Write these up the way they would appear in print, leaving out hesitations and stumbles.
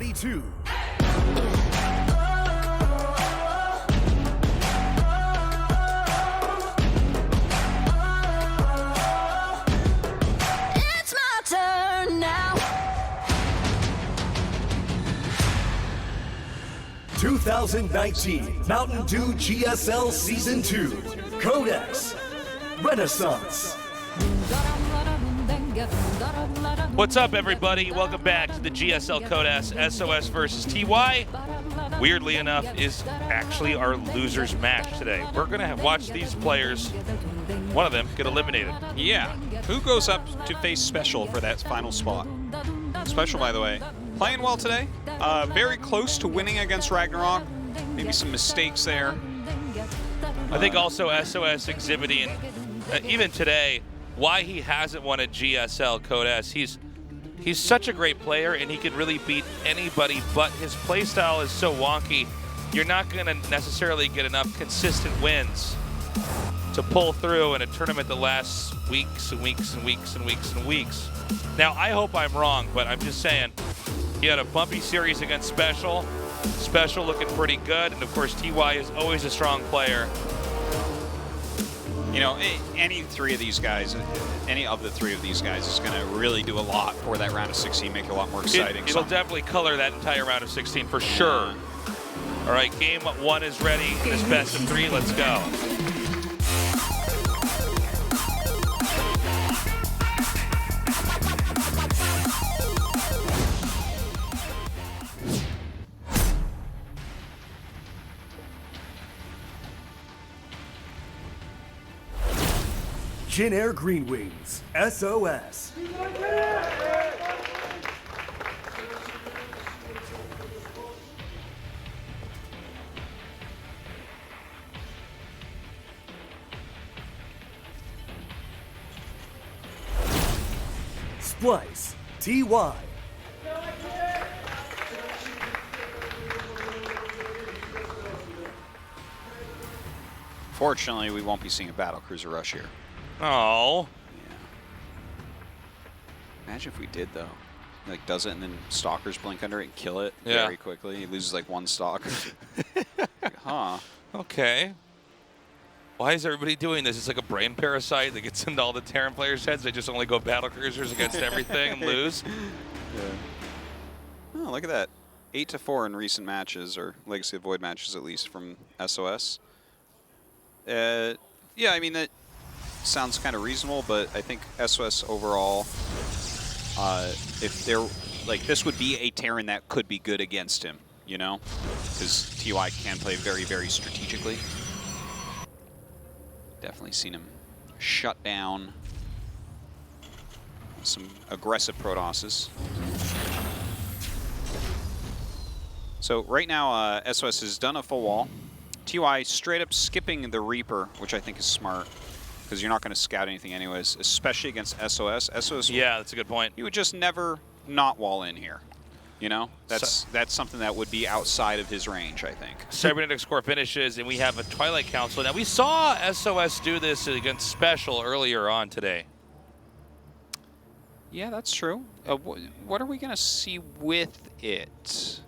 Ro.32. It's my turn now. 2019 Mountain Dew GSL Season 2. Codex. Renaissance. What's up, everybody? Welcome back to the GSL Codex sOs versus TY. Weirdly enough, is actually our losers match today. We're going to watch these players, one of them, get eliminated. Yeah. Who goes up to face Special for that final spot? Special, by the way, playing well today. Very close to winning against RagnaroK. Maybe some mistakes there. I think also sOs exhibiting, even today, why he hasn't won a GSL Codex. He's such a great player, and he can really beat anybody, but his playstyle is so wonky, you're not going to necessarily get enough consistent wins to pull through in a tournament that lasts weeks and weeks and weeks and weeks and weeks. Now, I hope I'm wrong, but I'm just saying, he had a bumpy series against Special. Special looking pretty good, and of course, TY is always a strong player. You know, any of the three of these guys is going to really do a lot for that round of 16, make it a lot more exciting. It'll definitely color that entire round of 16 for sure. All right, game one is ready. This best of three, let's go. Jin Air Green Wings. SOS. Splice. TY. Fortunately, we won't be seeing a battle cruiser rush here. Oh. Yeah. Imagine if we did, though. Like, does it and then stalkers blink under it and kill it very quickly. He loses like one stalker. Like, huh. Okay. Why is everybody doing this? It's like a brain parasite that gets into all the Terran players' heads. They just only go battle cruisers against everything and lose. Yeah. Oh, look at that. 8-4 in recent matches, or Legacy of Void matches at least, from SOS. Yeah, I mean, that sounds kind of reasonable, but I think SOS overall, if they're like, this would be a Terran that could be good against him, you know, because TY can play very, very strategically. Definitely seen him shut down some aggressive Protosses. So right now, SOS has done a full wall. TY straight up skipping the Reaper, which I think is smart, because you're not going to scout anything anyways, especially against SOS. SOS, yeah, that's a good point. You would just never not wall in here. You know, that's something that would be outside of his range, I think. Cybernetic score finishes, and we have a Twilight Council. Now, we saw SOS do this against Special earlier on today. Yeah, that's true. What are we going to see with it?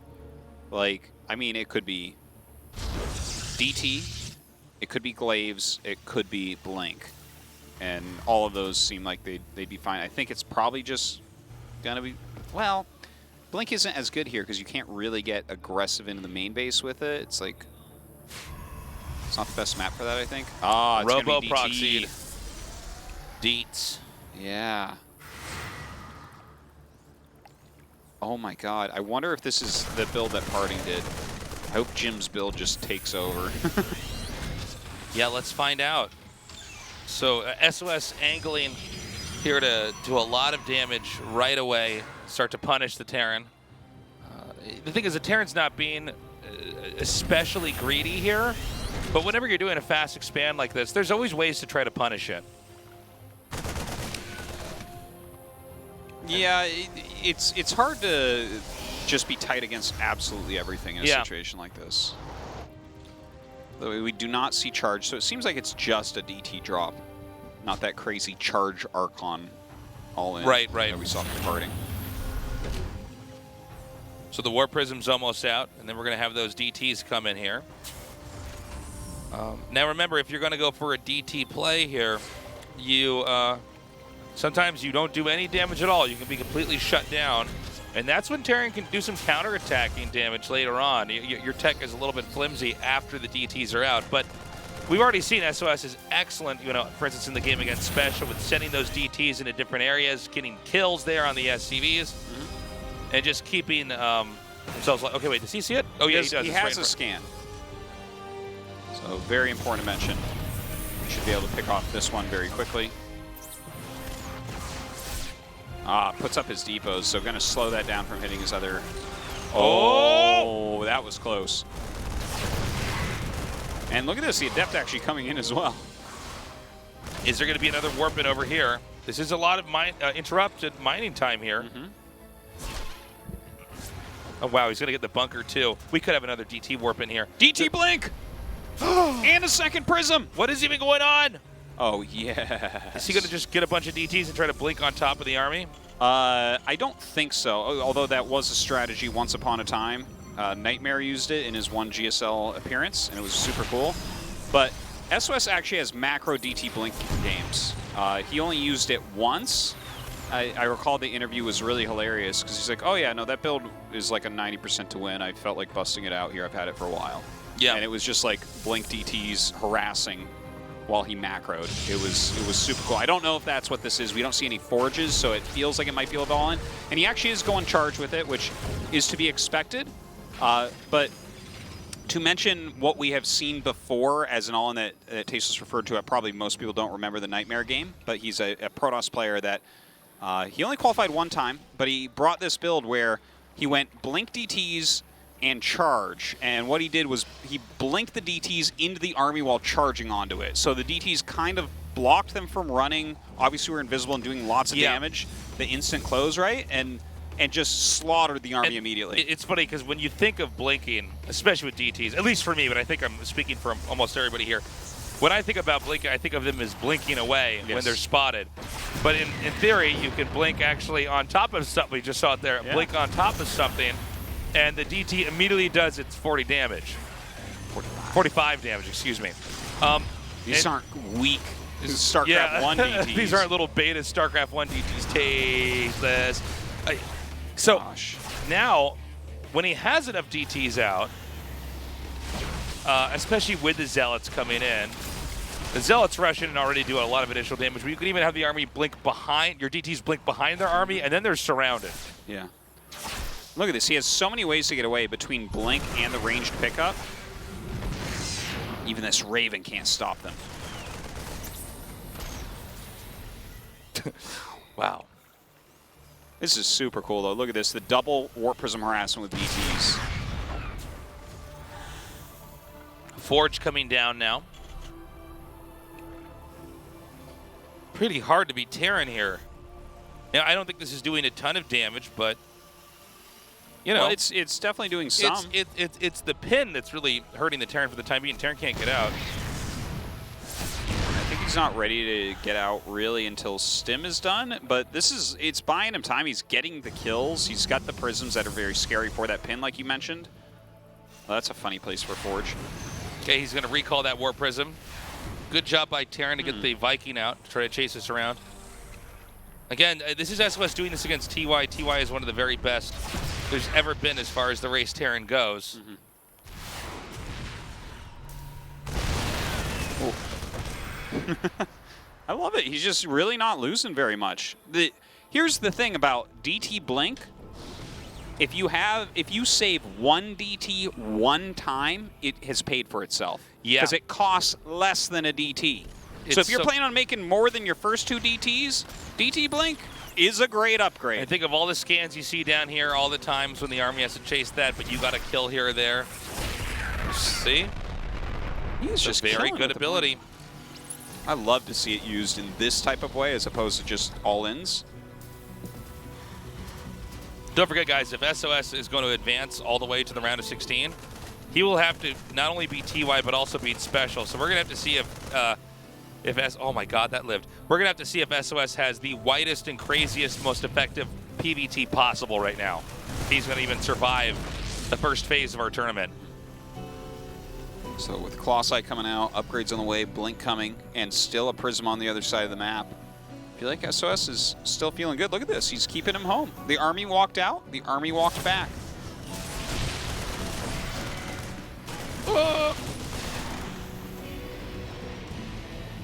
Like, I mean, it could be DT, it could be Glaives, it could be Blink. And all of those seem like they'd be fine. I think it's probably just going to be, well, Blink isn't as good here because you can't really get aggressive into the main base with it. It's like, it's not the best map for that, I think. Ah, it's Robo gonna be DT. proxied. Deets. Yeah. Oh my god, I wonder if this is the build that Parting did. I hope Jim's build just takes over. Yeah, let's find out. So SOS angling here to do a lot of damage right away, start to punish the Terran. The thing is, the Terran's not being especially greedy here, but whenever you're doing a fast expand like this, there's always ways to try to punish it. Yeah, it's hard to just be tight against absolutely everything in a situation like this. We do not see charge, so it seems like it's just a DT drop, not that crazy charge Archon all in right. that we saw from Parting. So the Warp Prism's almost out, and then we're going to have those DTs come in here. Now remember, if you're going to go for a DT play here, you sometimes you don't do any damage at all. You can be completely shut down, and that's when Terran can do some counter-attacking damage later on. Your tech is a little bit flimsy after the DTs are out, but we've already seen SOS is excellent, you know, for instance, in the game against Special with sending those DTs into different areas, getting kills there on the SCVs, and just keeping themselves like, okay, wait, does he see it? Oh, yeah, he does. He has a scan. So very important to mention. We should be able to pick off this one very quickly. Puts up his depots, so going to slow that down from hitting his other. Oh, that was close. And look at this, the Adept actually coming in as well. Is there going to be another warp in over here? This is a lot of interrupted mining time here. Oh, wow, he's going to get the bunker, too. We could have another DT warp in here. DT Blink! And a second Prism! What is even going on? Oh, yeah. Is he going to just get a bunch of DTs and try to blink on top of the army? I don't think so, although that was a strategy once upon a time. Nightmare used it in his one GSL appearance, and it was super cool. But SOS actually has macro DT Blink games. He only used it once. I recall the interview was really hilarious because he's like, oh yeah, no, that build is like a 90% to win. I felt like busting it out here. I've had it for a while. Yeah. And it was just like Blink DTs harassing while he macroed. It was super cool. I don't know if that's what this is. We don't see any forges, so it feels like it might be a all in. And he actually is going charge with it, which is to be expected. But to mention what we have seen before as an all-in that Tasteless referred to, probably most people don't remember the Nightmare game, but he's a Protoss player that he only qualified one time, but he brought this build where he went Blink DTs and charge, and what he did was he blinked the DTs into the army while charging onto it. So the DTs kind of blocked them from running. Obviously, we're invisible and doing lots of damage. The instant close, right? And just slaughtered the army immediately. It's funny because when you think of blinking, especially with DTs, at least for me, but I think I'm speaking for almost everybody here, when I think about blinking, I think of them as blinking away when they're spotted. But in theory, you can blink actually on top of something. We just saw it there. Blink on top of something, and the DT immediately does its 40 damage. 45 damage, excuse me. These aren't weak StarCraft 1 DTs. These aren't little beta StarCraft 1 DTs. Tasteless. So now, when he has enough DTs out, especially with the Zealots coming in, the Zealots rush in and already do a lot of initial damage, but you can even have the army blink behind, your DTs blink behind their army, and then they're surrounded. Yeah. Look at this. He has so many ways to get away between blink and the ranged pickup. Even this Raven can't stop them. Wow. This is super cool, though. Look at this. The double Warp Prism harassment with DTs. Forge coming down now. Pretty hard to beat Terran here. Now, I don't think this is doing a ton of damage, but you know, well, it's definitely doing some. It's the pin that's really hurting the Terran for the time being. Terran can't get out. I think he's not ready to get out really until Stim is done, but it's buying him time. He's getting the kills. He's got the prisms that are very scary for that pin, like you mentioned. Well, that's a funny place for Forge. Okay, he's going to recall that Warp Prism. Good job by Terran to get the Viking out, to try to chase us around. Again, this is SOS doing this against TY. TY is one of the very best there's ever been as far as the race Terran goes. I love it. He's just really not losing very much. Here's the thing about DT Blink. If you save one DT one time, it has paid for itself. Yeah. Because it costs less than a DT. So if you're planning on making more than your first two DTs, DT Blink is a great upgrade. And think of all the scans you see down here, all the times when the army has to chase that, but you got a kill here or there. See? He's just a very good ability. I love to see it used in this type of way as opposed to just all-ins. Don't forget, guys, if SOS is going to advance all the way to the round of 16, he will have to not only beat TY, but also beat Special. So we're going to have to see if oh my God, that lived. We're going to have to see if SOS has the widest and craziest, most effective PvT possible right now. He's going to even survive the first phase of our tournament. So with Colossi coming out, upgrades on the way, Blink coming, and still a Prism on the other side of the map. I feel like SOS is still feeling good. Look at this. He's keeping him home. The army walked out. The army walked back.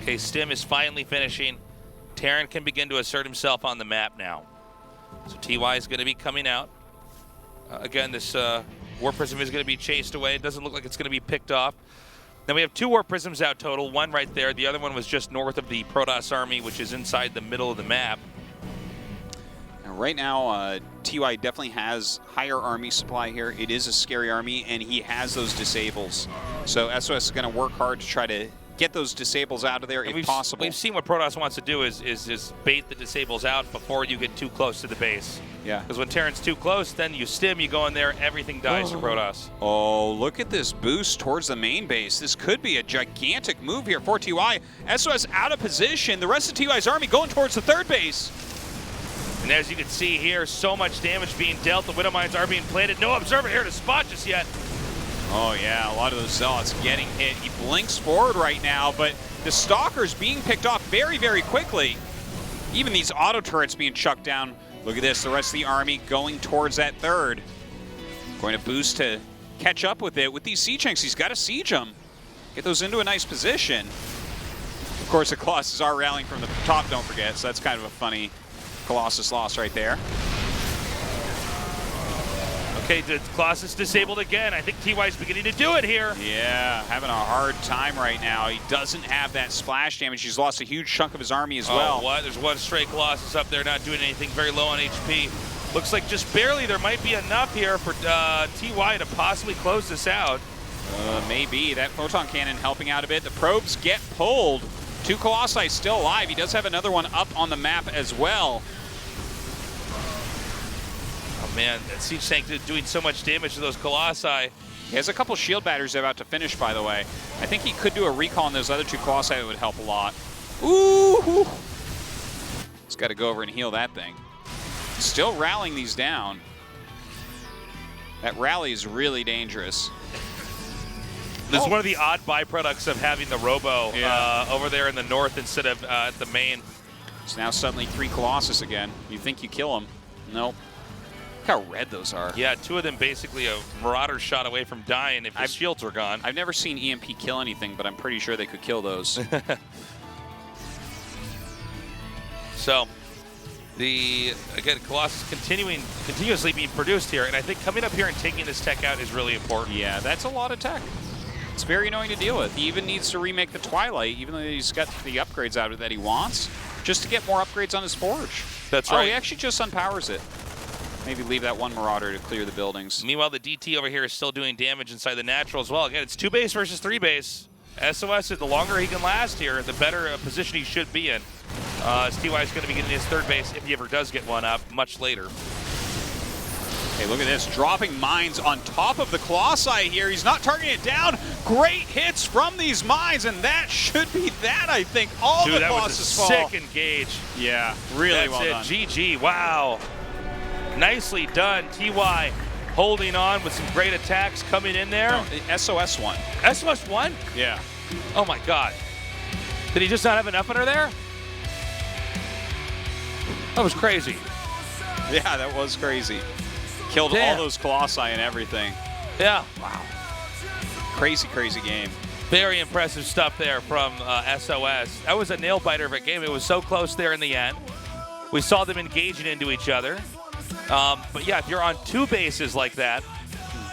Okay, Stim is finally finishing. Terran can begin to assert himself on the map now. So TY is going to be coming out. Again, this Warp Prism is going to be chased away. It doesn't look like it's going to be picked off. Then we have 2 Warp Prisms out total. One right there. The other one was just north of the Protoss army, which is inside the middle of the map. And right now, TY definitely has higher army supply here. It is a scary army, and he has those disables. So SOS is going to work hard to try to get those disables out of there if possible. We've seen what Protoss wants to do is bait the disables out before you get too close to the base. Yeah. Because when Terran's too close, then you stim, you go in there, everything dies for Protoss. Oh, look at this boost towards the main base. This could be a gigantic move here for TY. SOS out of position. The rest of TY's army going towards the third base. And as you can see here, so much damage being dealt. The Widow Mines are being planted. No Observer here to spot just yet. Oh yeah, a lot of those Zealots getting hit. He blinks forward right now, but the Stalker's being picked off very, very quickly. Even these auto turrets being chucked down. Look at this, the rest of the army going towards that third. Going to boost to catch up with it. With these siege tanks, he's got to siege them. Get those into a nice position. Of course, the Colossus are rallying from the top, don't forget, so that's kind of a funny Colossus loss right there. Okay, the Colossus disabled again. I think TY's beginning to do it here. Yeah, having a hard time right now. He doesn't have that splash damage. He's lost a huge chunk of his army as well. Oh, what? There's one stray Colossus up there not doing anything, very low on HP. Looks like just barely there might be enough here for TY to possibly close this out. Maybe. That photon cannon helping out a bit. The probes get pulled. 2 Colossi still alive. He does have another one up on the map as well. Oh man, that siege tank doing so much damage to those Colossi. He has a couple shield batteries about to finish, by the way. I think he could do a recall on those other 2 Colossi that would help a lot. Ooh! He's got to go over and heal that thing. Still rallying these down. That rally is really dangerous. This is one of the odd byproducts of having the Robo over there in the north instead of at the main. So now suddenly 3 Colossus again. You think you kill them. Nope. Look how red those are. Yeah, 2 of them basically a Marauder shot away from dying if the shields were gone. I've never seen EMP kill anything, but I'm pretty sure they could kill those. So, again, Colossus continuously being produced here, and I think coming up here and taking this tech out is really important. Yeah, that's a lot of tech. It's very annoying to deal with. He even needs to remake the Twilight, even though he's got the upgrades out of it that he wants, just to get more upgrades on his Forge. That's right. Oh, he actually just unpowers it. Maybe leave that one Marauder to clear the buildings. Meanwhile, the DT over here is still doing damage inside the natural as well. Again, it's 2 base versus 3 base. SOS, the longer he can last here, the better position he should be in. As TY is going to be getting his 3rd base, if he ever does get one up, much later. Hey, look at this. Dropping mines on top of the Colossi here. He's not targeting it down. Great hits from these mines, and that should be that, I think. All the Colossus fall. That was a sick engage. Yeah, really well done. GG, wow. Nicely done. TY holding on with some great attacks coming in there. No, SOS won. SOS won? Yeah. Oh my God. Did he just not have enough under there? That was crazy. Yeah, that was crazy. Killed all those Colossi and everything. Yeah. Wow. Crazy, crazy game. Very impressive stuff there from SOS. That was a nail-biter of a game. It was so close there in the end. We saw them engaging into each other. But yeah, if you're on 2 bases like that,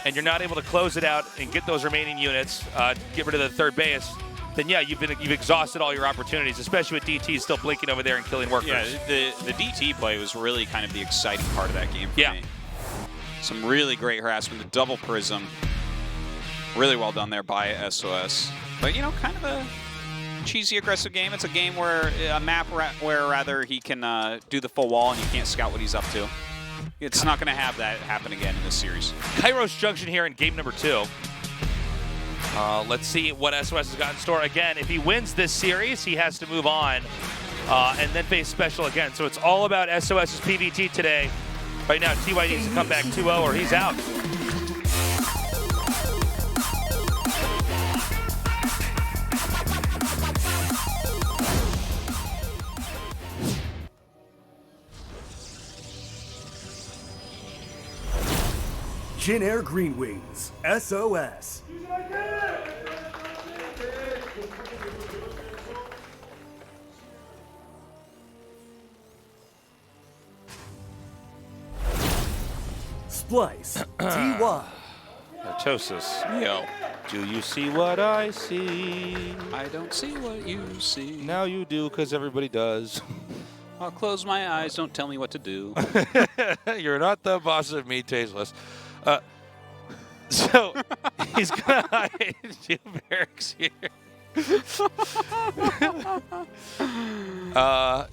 and you're not able to close it out and get those remaining units, get rid of the 3rd base, then yeah, you've exhausted all your opportunities, especially with DT still blinking over there and killing workers. Yeah, the DT play was really kind of the exciting part of that game for me. Some really great harassment, the double prism. Really well done there by SOS. But, you know, kind of a cheesy, aggressive game. It's a game where a map where rather he can do the full wall and you can't scout what he's up to. It's not going to have that happen again in this series. Kairos Junction here in game number 2. Let's see what SOS has got in store. Again, if he wins this series, he has to move on and then face Special again. So it's all about SOS's PvT today. Right now, TY needs to come back 2-0 or he's out. Jin Air Green Wings, SOS. Splice, TY. Artosis. Yo. Do you see what I see? I don't see what you see. Now you do, because everybody does. I'll close my eyes. Don't tell me what to do. You're not the boss of me, tasteless. So he's gonna hide 2 barracks here.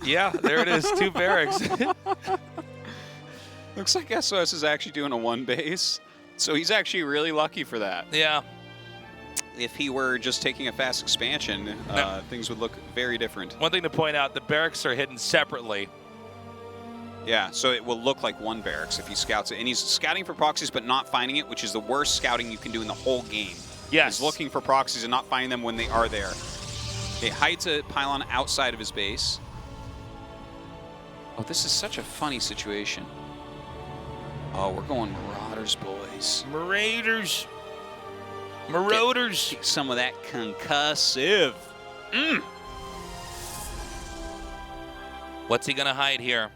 Yeah, there it is, 2 barracks. Looks like SOS is actually doing a 1 base, so he's actually really lucky for that. Yeah. If he were just taking a fast expansion, things would look very different. One thing to point out, the barracks are hidden separately. Yeah, so it will look like 1 barracks if he scouts it. And he's scouting for proxies but not finding it, which is the worst scouting you can do in the whole game. Yes. He's looking for proxies and not finding them when they are there. He hides a pylon outside of his base. Oh, this is such a funny situation. Oh, we're going Marauders, boys. Marauders. Marauders. Get some of that concussive. What's he going to hide here?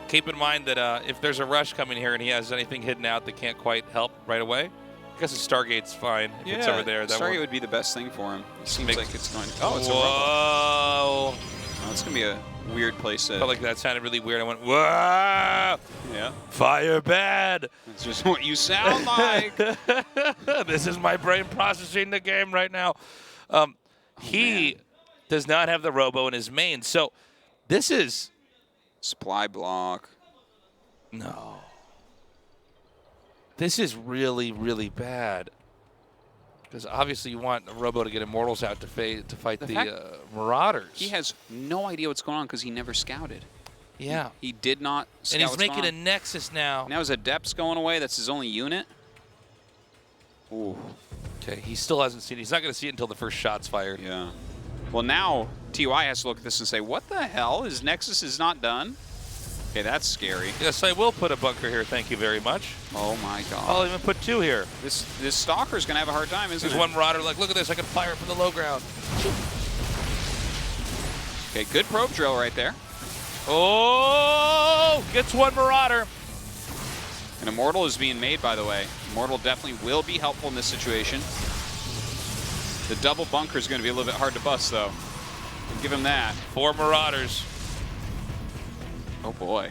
Keep in mind that if there's a rush coming here and he has anything hidden out that can't quite help right away, I guess the Stargate's fine if it's over there. That Stargate would be the best thing for him. It seems like it's going. Oh, it's whoa. a Rumble. Oh, it's going to be a weird place to. I felt like that sounded really weird. I went, whoa! Yeah. Fire bad! That's just what you sound like. This is my brain processing the game right now. He does not have the Robo in his main, so this is. Supply block. No. This is really, really bad. Because obviously you want a Robo to get Immortals out to fight the Marauders. He has no idea what's going on because he never scouted. Yeah. He did not scout. And he's making a Nexus now. Now his Adept's going away. That's his only unit. Ooh. Okay, he still hasn't seen it. He's not going to see it until the first shot's fired. Yeah. Well, now TY has to look at this and say, what the hell? His Nexus is not done? Okay, that's scary. Yes, I will put a bunker here. Thank you very much. Oh, my God. I'll even put 2 here. This Stalker's going to have a hard time, isn't There's it? one Marauder like, look at this. I can fire it from the low ground. Okay, good probe drill right there. Oh, gets 1 Marauder. An Immortal is being made, by the way. Immortal definitely will be helpful in this situation. The double bunker is going to be a little bit hard to bust, though. I'll give him that. 4 Marauders. Oh, boy.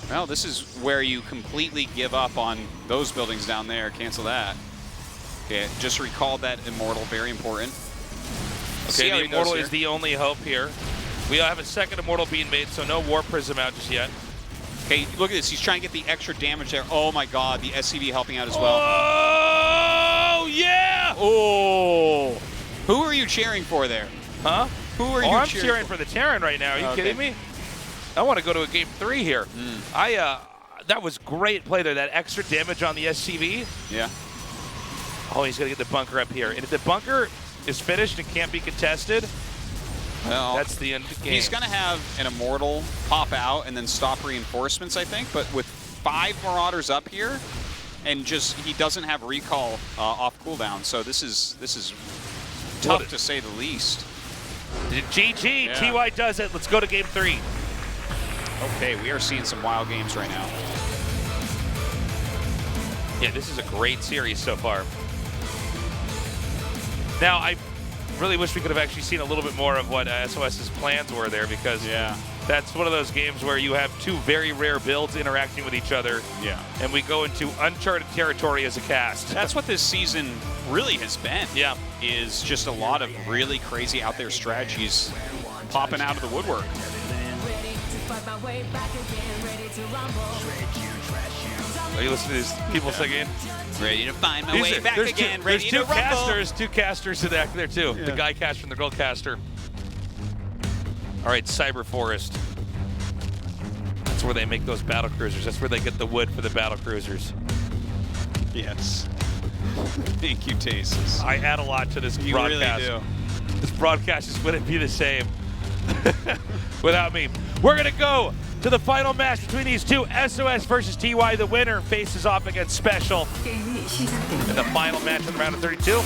Well, this is where you completely give up on those buildings down there. Cancel that. Okay, just recall that Immortal. Very important. Okay, the Immortal is the only hope here. We have a second Immortal being made, so no War Prism out just yet. Okay, look at this. He's trying to get the extra damage there. Oh, my God. The SCV helping out as well. Oh, yeah! Oh! Who are you cheering for there? Huh? Who are you I'm cheering cheering for the Terran right now. Are you kidding me? I want to go to a game 3 here. That was great play there. That extra damage on the SCV. Yeah. Oh, he's going to get the bunker up here. And if the bunker is finished and can't be contested, well, that's the end of the game. He's going to have an Immortal pop out and then stop reinforcements, I think. But with 5 Marauders up here, and just he doesn't have recall off cooldown, so this is tough to say the least. GG, yeah. TY does it. Let's go to game 3. Okay, we are seeing some wild games right now. Yeah, this is a great series so far. Now, I really wish we could have actually seen a little bit more of what SOS's plans were there, because that's one of those games where you have 2 very rare builds interacting with each other. Yeah. And we go into uncharted territory as a cast. That's what this season really has been. Yeah. Is just a lot of really crazy out there strategies popping out of the woodwork. Are you listening to these people singing? Ready to find my way back again, ready to rumble. There's 2 casters in there too. Yeah. The guy caster and the girl caster. All right, Cyber Forest. That's where they make those battle cruisers. That's where they get the wood for the battle cruisers. Yes. Thank you, Tases. I add a lot to this broadcast. You really do. This broadcast just wouldn't be the same without me. We're going to go to the final match between these two. SOS versus TY. The winner faces off against Special in the final match of the round of 32.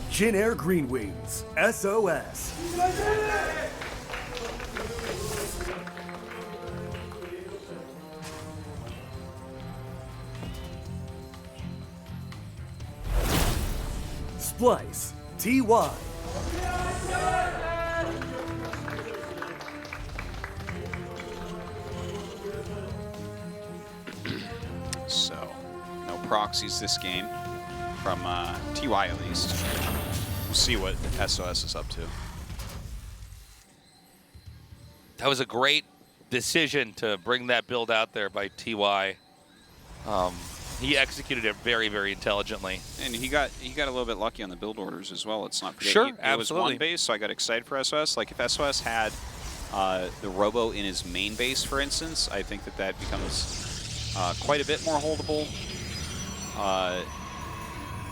Jin Air Green Wings, SOS. Splice, TY. So, no proxies this game from TY at least. We'll see what SOS is up to. That was a great decision to bring that build out there by TY. He executed it very, very intelligently. And he got a little bit lucky on the build orders as well. Let's not forget. Sure, It was absolutely. one base, so I got excited for SOS. Like if SOS had the Robo in his main base, for instance, I think that becomes quite a bit more holdable.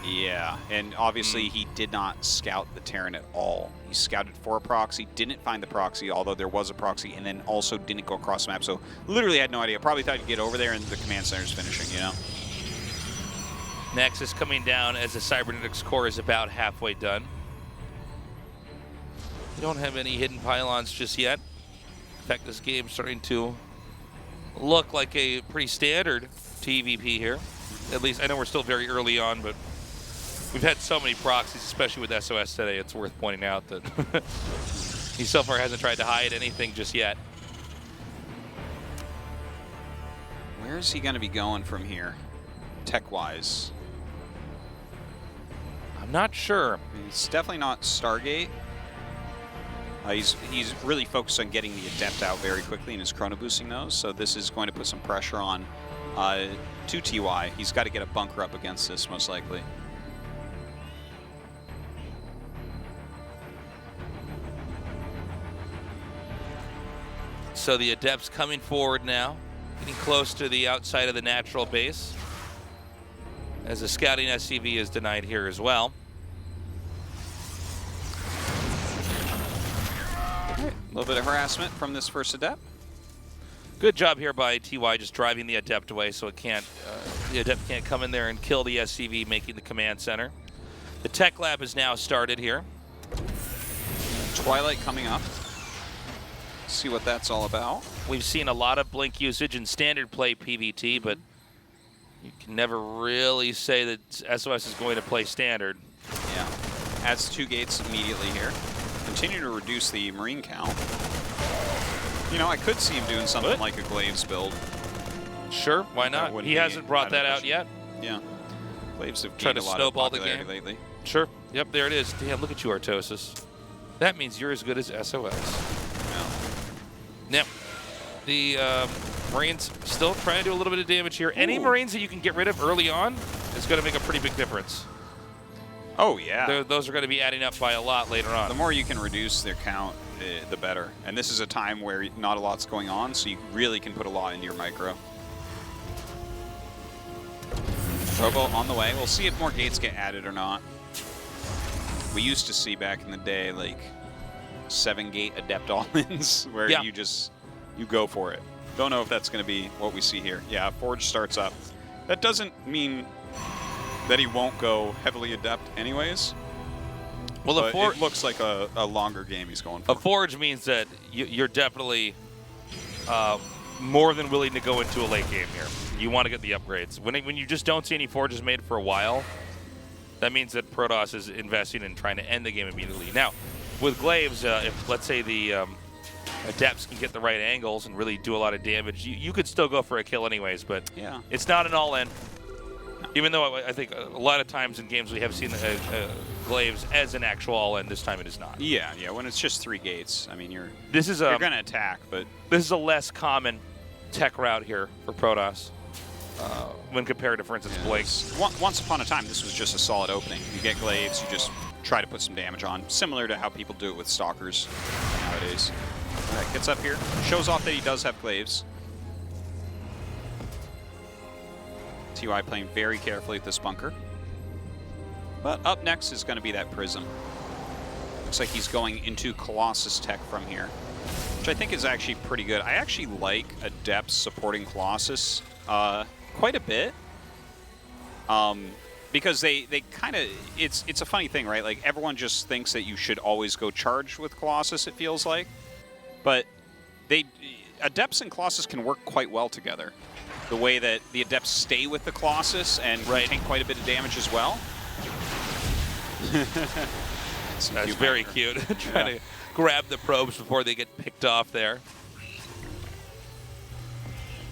Yeah, and obviously he did not scout the Terran at all. He scouted for a proxy, didn't find the proxy, although there was a proxy, and then also didn't go across the map. So literally had no idea. Probably thought he'd get over there and the command center's finishing, you know? Nexus coming down as the Cybernetics core is about halfway done. We don't have any hidden pylons just yet. In fact, this game's starting to look like a pretty standard TVP here. At least, I know we're still very early on, but we've had so many proxies, especially with SOS today, it's worth pointing out that he so far hasn't tried to hide anything just yet. Where is he going to be going from here, tech-wise? I'm not sure. It's definitely not Stargate. He's really focused on getting the Adept out very quickly and is chrono boosting those, so this is going to put some pressure on to TY. He's got to get a bunker up against this, most likely. So the Adept's coming forward now, getting close to the outside of the natural base, as the scouting SCV is denied here as well. A little bit of harassment from this first Adept. Good job here by TY, just driving the Adept away so it can't, the Adept can't come in there and kill the SCV, making the command center. The tech lab is now started here. Twilight coming up. See what that's all about. We've seen a lot of blink usage in standard play PVT, but you can never really say that SOS is going to play standard. Yeah. Adds 2 gates immediately here. Continue to reduce the Marine count. You know, I could see him doing something like a Glaives build. Sure, why not? He hasn't brought that out yet. Yeah. Glaives have Tried gained to a lot of snowball the popularity game lately. Sure. Yep, there it is. Damn, look at you, Artosis. That means you're as good as SOS. Yeah. Now, the Marines still trying to do a little bit of damage here. Any Marines that you can get rid of early on is going to make a pretty big difference. Oh, yeah. Those are going to be adding up by a lot later on. The more you can reduce their count, the better. And this is a time where not a lot's going on, so you really can put a lot into your micro. Robo on the way. We'll see if more gates get added or not. We used to see back in the day, like, 7-gate Adept all-ins, where you go for it. Don't know if that's going to be what we see here. Yeah, Forge starts up. That doesn't mean that he won't go heavily Adept anyways. Well, but it looks like a longer game he's going for. A Forge means that you're definitely more than willing to go into a late game here. You want to get the upgrades. When you just don't see any Forges made for a while, that means that Protoss is investing in trying to end the game immediately. Now, with Glaives, if let's say the Adepts can get the right angles and really do a lot of damage, you could still go for a kill anyways, but yeah, it's not an all-in. Even though I think a lot of times in games we have seen Glaives as an actual all-in, this time it is not. Yeah, when it's just 3 gates, I mean, you're going to attack, but this is a less common tech route here for Protoss when compared to, for instance, Blake's. Once upon a time, this was just a solid opening. You get glaives, you just try to put some damage on, similar to how people do it with stalkers nowadays. All right, gets up here, shows off that he does have glaives. TY playing very carefully at this bunker. But up next is going to be that Prism. Looks like he's going into Colossus tech from here, which I think is actually pretty good. I actually like Adepts supporting Colossus quite a bit. Because they kind of, it's a funny thing, right? Like, everyone just thinks that you should always go charge with Colossus, it feels like. But Adepts and Colossus can work quite well together. The way that the Adepts stay with the Colossus and take quite a bit of damage as well. That's very cute. Trying to grab the probes before they get picked off there.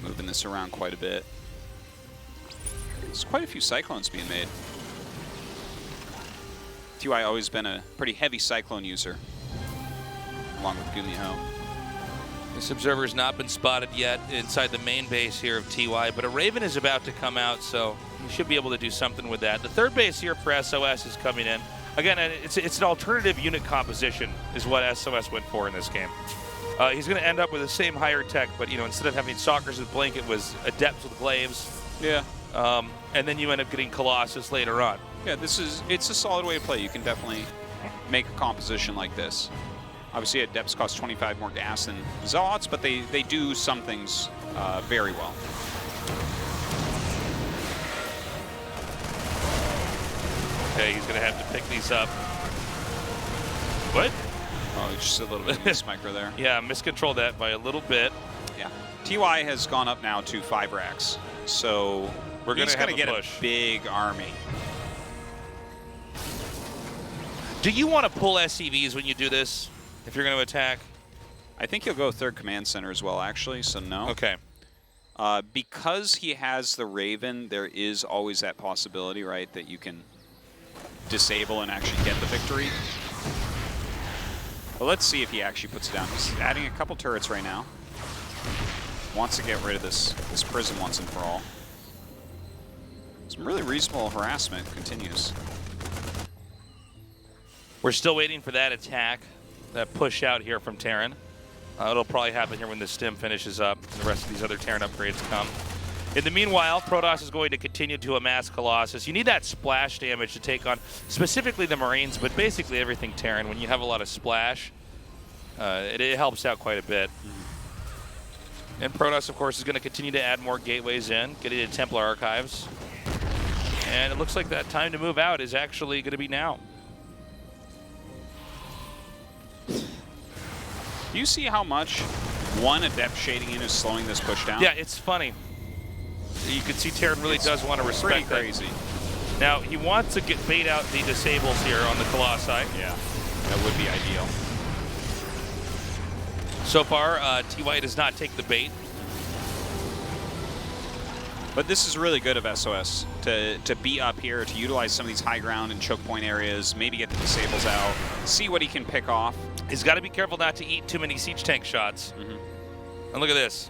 Moving this around quite a bit. There's quite a few Cyclones being made. TY always been a pretty heavy Cyclone user, along with Gumiho. This Observer's not been spotted yet inside the main base here of TY, but a Raven is about to come out, so he should be able to do something with that. The third base here for SOS is coming in. Again, it's an alternative unit composition is what SOS went for in this game. He's going to end up with the same higher tech, but instead of having Stalkers with Blink, it was Adepts with Glaives. Yeah. And then you end up getting Colossus later on. Yeah, it's a solid way to play. You can definitely make a composition like this. Obviously, Adepts cost 25 more gas than Zealots, but they do some things very well. Okay, he's going to have to pick these up. What? Oh, just a little bit of mismicro there. Yeah, miscontrolled that by a little bit. Yeah. TY has gone up now to 5 racks, so he's going to get a big army. Do you want to pull SCVs when you do this, if you're going to attack? I think he'll go 3rd command center as well, actually, so no. Okay. Because he has the Raven, there is always that possibility, right, that you can disable and actually get the victory. But let's see if he actually puts it down. He's adding a couple turrets right now. Wants to get rid of this Prism once and for all. Some really reasonable harassment continues. We're still waiting for that attack, that push out here from Terran. It'll probably happen here when the stim finishes up and the rest of these other Terran upgrades come. In the meanwhile, Protoss is going to continue to amass Colossus. You need that splash damage to take on specifically the Marines, but basically everything Terran. When you have a lot of splash, it helps out quite a bit. And Protoss, of course, is going to continue to add more gateways in, getting into Templar Archives. And it looks like that time to move out is actually going to be now. Do you see how much one Adept shading in is slowing this push down? Yeah, it's funny. You can see Terran really does want to respect that. Crazy. Now, he wants to bait out the disables here on the Colossi. Yeah, that would be ideal. So far, TY does not take the bait. But this is really good of SOS to be up here, to utilize some of these high ground and choke point areas, maybe get the disables out, see what he can pick off. He's got to be careful not to eat too many siege tank shots. And look at this.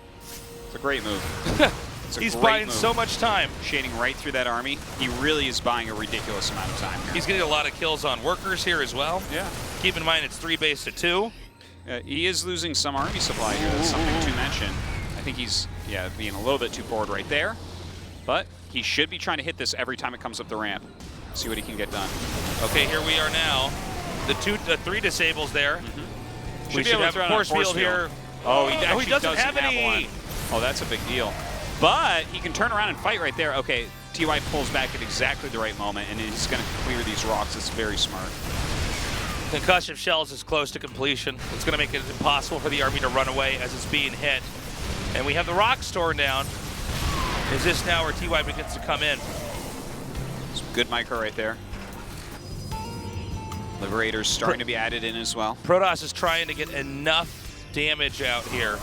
It's a great move. He's buying so much time. Shading right through that army. He really is buying a ridiculous amount of time here. He's getting a lot of kills on workers here as well. Yeah. Keep in mind it's 3 base to 2. He is losing some army supply here. That's something to mention. I think he's being a little bit too forward right there. But he should be trying to hit this every time it comes up the ramp. See what he can get done. Okay, here we are now. The 3 disables there. We should have a force field here. Oh, he actually doesn't have any. One. Oh, that's a big deal. But he can turn around and fight right there. Okay, TY pulls back at exactly the right moment, and he's going to clear these rocks. It's very smart. Concussive shells is close to completion. It's going to make it impossible for the army to run away as it's being hit. And we have the rocks torn down. Is this now where TY begins to come in? Some good micro right there. Liberators starting to be added in as well. Protoss is trying to get enough damage out here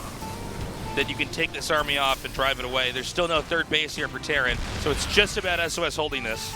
that you can take this army off and drive it away. There's still no 3rd base here for Terran, so it's just about SOS holding this.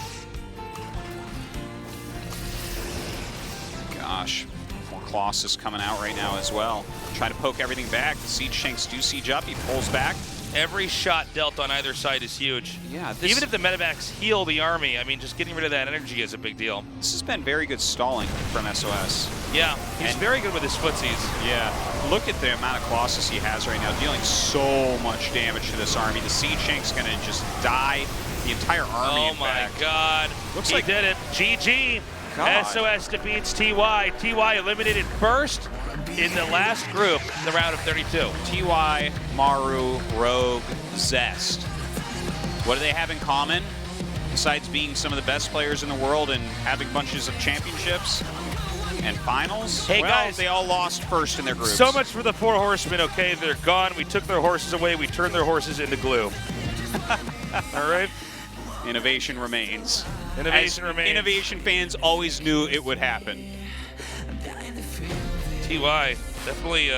Gosh, more Colossus coming out right now as well. Trying to poke everything back. The siege tanks do siege up. He pulls back. Every shot dealt on either side is huge. Yeah, even if the medevacs heal the army, I mean, just getting rid of that energy is a big deal. This has been very good stalling from SOS. Yeah, he's very good with his footsies. Yeah, look at the amount of Colossus he has right now, dealing so much damage to this army. The Siege Shank's gonna just die. The entire army, Oh my God. Looks he like did it. GG. God. SOS defeats TY. TY eliminated first in the last group in the round of 32. TY, Maru, Rogue, Zest. What do they have in common? Besides being some of the best players in the world and having bunches of championships and finals? Hey, well, guys. they all lost first in their groups. So much for the 4 horsemen, okay? They're gone. We took their horses away. We turned their horses into glue. All right? Innovation remains. Innovation remains. Innovation fans always knew it would happen. TY definitely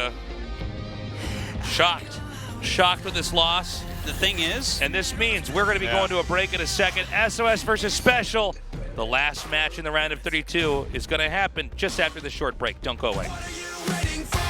shocked. Shocked with this loss. The thing is, And this means we're going to be going to a break in a second. SOS versus Special. The last match in the round of 32 is going to happen just after the short break. Don't go away. Waiting for